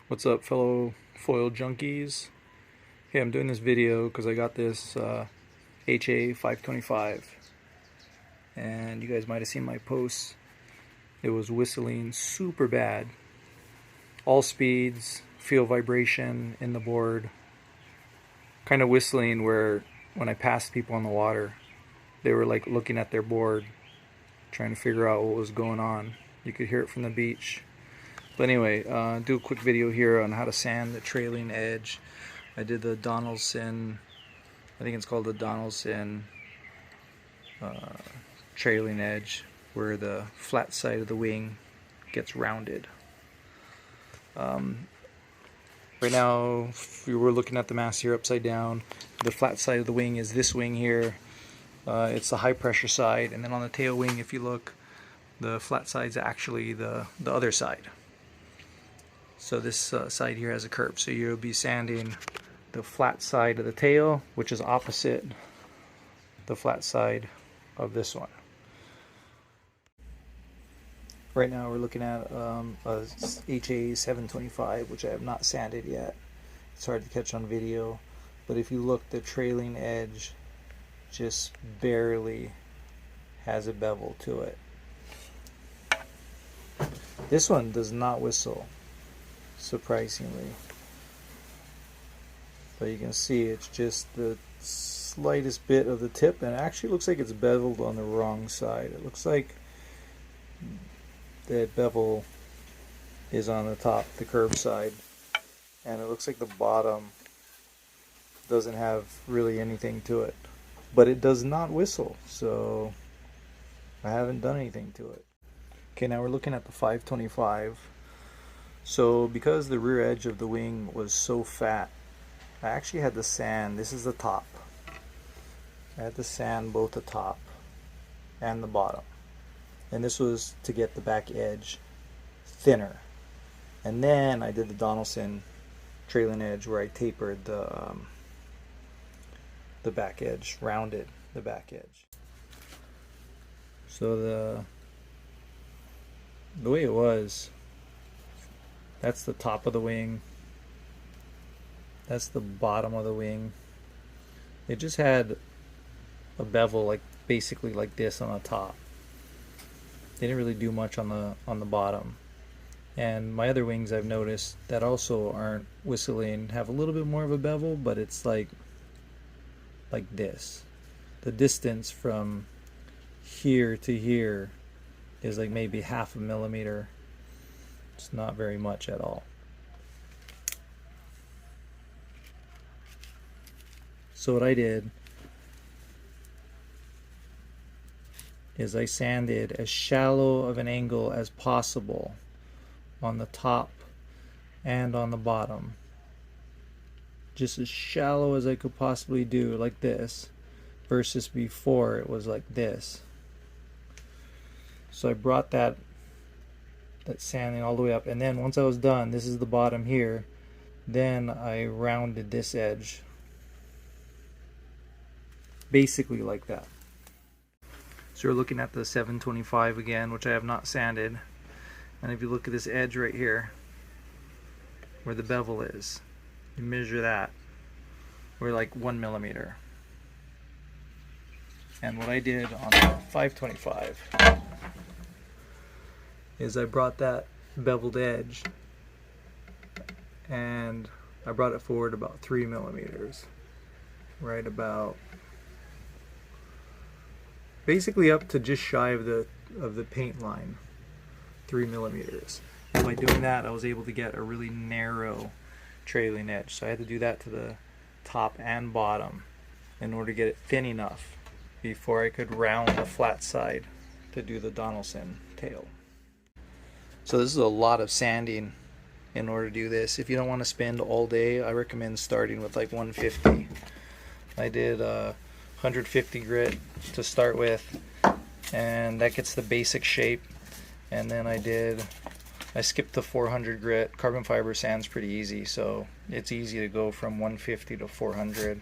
What's up, fellow foil junkies? Okay, I'm doing this video because I got this HA525, and you guys might have seen my posts. It was whistling super bad, all speeds, feel vibration in the board, kind of whistling where when I passed people on the water, they were like looking at their board, trying to figure out what was going on. You could hear it from the beach. But anyway, do a quick video here on how to sand the trailing edge. I did the Donaldson, I think it's called the Donaldson trailing edge, where the flat side of the wing gets rounded. Right now, if we were looking at the mast here upside down, the flat side of the wing is this wing here. It's the high pressure side, and then on the tail wing, if you look, the flat side is actually the other side. So this side here has a curve, so you'll be sanding the flat side of the tail, which is opposite the flat side of this one. Right now we're looking at a HA525, which I have not sanded yet. It's hard to catch on video, but if you look, the trailing edge just barely has a bevel to it. This one does not whistle, surprisingly, but you can see it's just the slightest bit of the tip, and it actually looks like it's beveled on the wrong side. It looks like the bevel is on the top, the curved side, and it looks like the bottom doesn't have really anything to it, but it does not whistle, so I haven't done anything to it. Okay, now we're looking at the 525. So because the rear edge of the wing was so fat, I actually had to sand, this is the top, I had to sand both the top and the bottom, and this was to get the back edge thinner. And then I did the Donaldson trailing edge, where I tapered the back edge, rounded the back edge. So the way it was, that's the top of the wing, that's the bottom of the wing. It just had a bevel like basically like this on the top. They didn't really do much on the bottom. And my other wings, I've noticed, that also aren't whistling, have a little bit more of a bevel, but it's like this. The distance from here to here is like maybe 1/2 millimeter. It's not very much at all. So what I did is I sanded as shallow of an angle as possible on the top and on the bottom. Just as shallow as I could possibly do, like this, versus before it was like this. So I brought that sanding all the way up, and then once I was done, this is the bottom here, then I rounded this edge basically like that. So we're looking at the 725 again, which I have not sanded, and if you look at this edge right here where the bevel is, you measure that, we're like 1 millimeter. And what I did on the 525 is I brought that beveled edge and I brought it forward about 3 millimeters, right about, basically up to just shy of the paint line, 3 millimeters. And by doing that, I was able to get a really narrow trailing edge. So I had to do that to the top and bottom in order to get it thin enough before I could round the flat side to do the Donaldson tail. So this is a lot of sanding in order to do this. If you don't want to spend all day, I recommend starting with like 150. I did 150 grit to start with, and that gets the basic shape. And then I skipped the 400 grit. Carbon fiber sand's pretty easy, so it's easy to go from 150 to 400.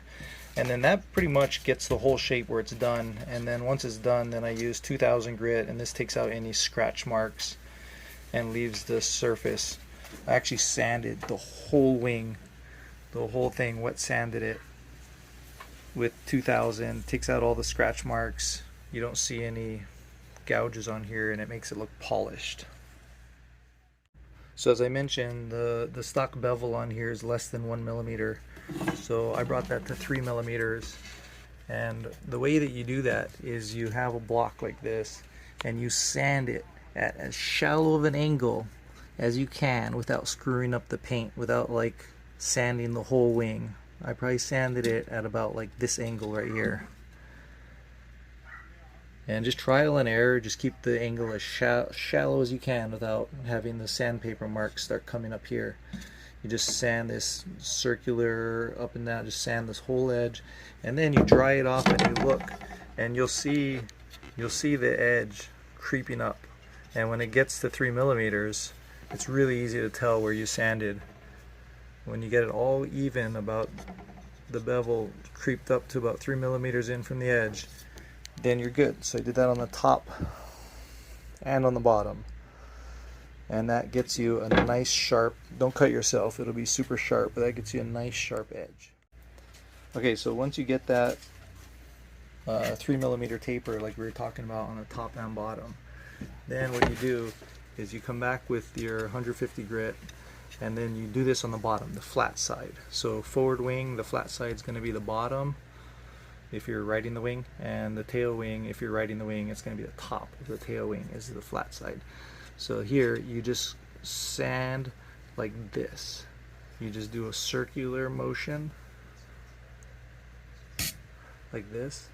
And then that pretty much gets the whole shape where it's done. And then once it's done, then I use 2000 grit, and this takes out any scratch marks and leaves the surface I actually sanded the whole wing, the whole thing, wet sanded it with 2000. Takes out all the scratch marks. You don't see any gouges on here, and it makes it look polished. So as I mentioned, the stock bevel on here is less than 1 millimeter. So I brought that to 3 millimeters. And the way that you do that is you have a block like this and you sand it at as shallow of an angle as you can without screwing up the paint, without like sanding the whole wing. I probably sanded it at about like this angle right here. And just trial and error, just keep the angle as shallow as you can without having the sandpaper marks start coming up here. You just sand this circular up and down, just sand this whole edge, and then you dry it off and you look, and you'll see the edge creeping up. And when it gets to 3 millimeters, it's really easy to tell where you sanded. When you get it all even, about the bevel creeped up to about 3 millimeters in from the edge, then you're good. So I did that on the top and on the bottom. And that gets you a nice sharp, don't cut yourself, it'll be super sharp, but that gets you a nice sharp edge. Okay, so once you get that 3 millimeter taper like we were talking about on the top and bottom, then what you do is you come back with your 150 grit, and then you do this on the bottom, the flat side. So forward wing, the flat side is going to be the bottom if you're riding the wing, and the tail wing, if you're riding the wing, it's going to be the top of the tail wing is the flat side. So here you just sand like this. You just do a circular motion like this.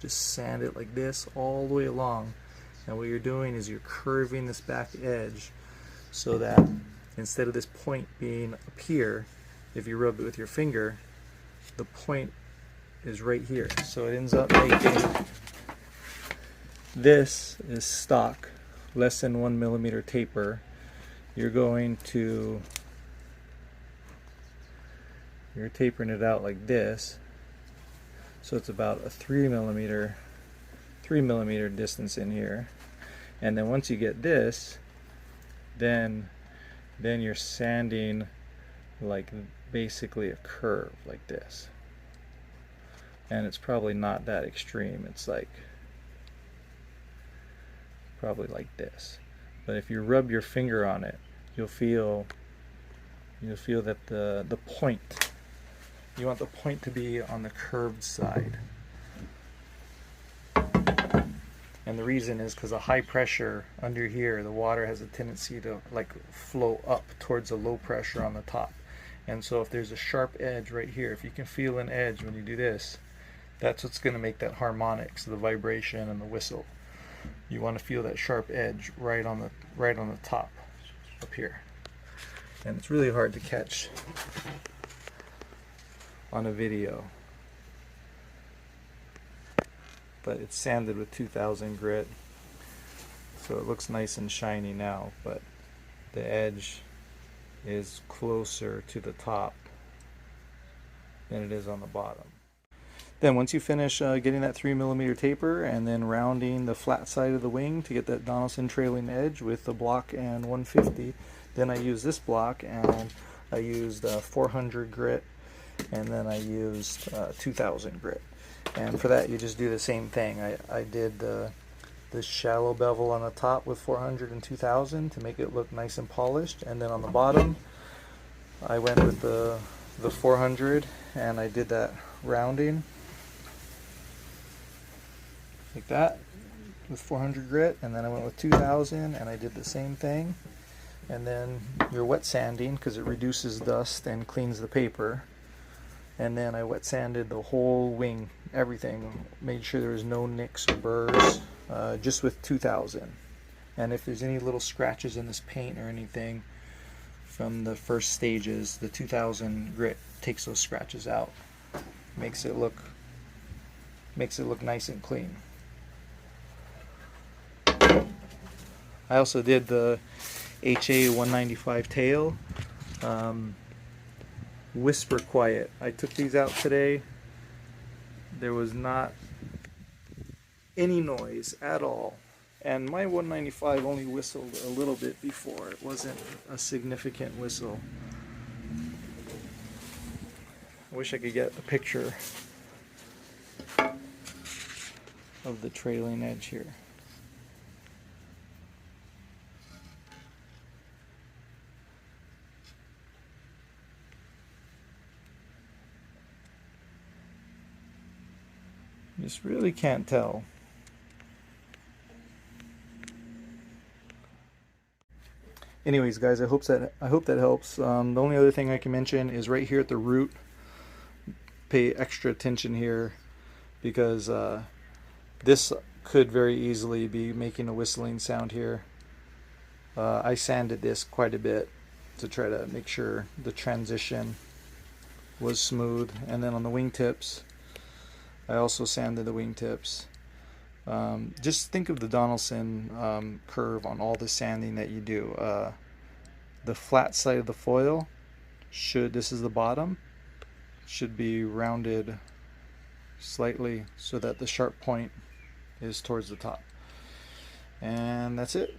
Just sand it like this all the way along. And what you're doing is you're curving this back edge so that instead of this point being up here, if you rub it with your finger, the point is right here. So it ends up making, this is stock, less than 1 millimeter taper. You're tapering it out like this, so it's about a 3 millimeter distance in here. And then once you get this, then you're sanding like basically a curve like this. And it's probably not that extreme, it's like probably like this. But if you rub your finger on it, you'll feel that the point, you want the point to be on the curved side. And the reason is because a high pressure under here, the water has a tendency to like flow up towards the low pressure on the top. And so if there's a sharp edge right here, if you can feel an edge when you do this, that's what's going to make that harmonics, the vibration and the whistle. You want to feel that sharp edge right on the top up here. And it's really hard to catch on a video. But it's sanded with 2000 grit, so it looks nice and shiny now, but the edge is closer to the top than it is on the bottom. Then once you finish getting that 3 millimeter taper and then rounding the flat side of the wing to get that Donaldson trailing edge with the block and 150, then I use this block, and I used 400 grit, and then I used 2000 grit. And for that you just do the same thing. I did the shallow bevel on the top with 400 and 2000 to make it look nice and polished, and then on the bottom I went with the 400 and I did that rounding like that with 400 grit, and then I went with 2000 and I did the same thing. And then you're wet sanding because it reduces dust and cleans the paper. And then I wet sanded the whole wing, everything, made sure there was no nicks or burrs, just with 2000. And if there's any little scratches in this paint or anything from the first stages, the 2000 grit takes those scratches out, makes it look nice and clean. I also did the HA525 tail. Whisper quiet. I took these out today. There was not any noise at all. And my 195 only whistled a little bit before. It wasn't a significant whistle. I wish I could get a picture of the trailing edge here. Just really can't tell. Anyways, guys, I hope that helps. The only other thing I can mention is right here at the root. Pay extra attention here, because this could very easily be making a whistling sound here. I sanded this quite a bit to try to make sure the transition was smooth, and then on the wingtips, I also sanded the wingtips. Just think of the Donaldson curve on all the sanding that you do. The flat side of the foil this is the bottom, should be rounded slightly so that the sharp point is towards the top. And that's it.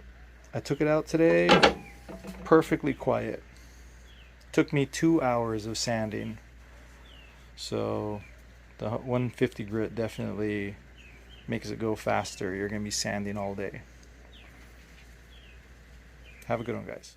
I took it out today, perfectly quiet. Took me 2 hours of sanding. So the 150 grit definitely makes it go faster. You're going to be sanding all day. Have a good one, guys.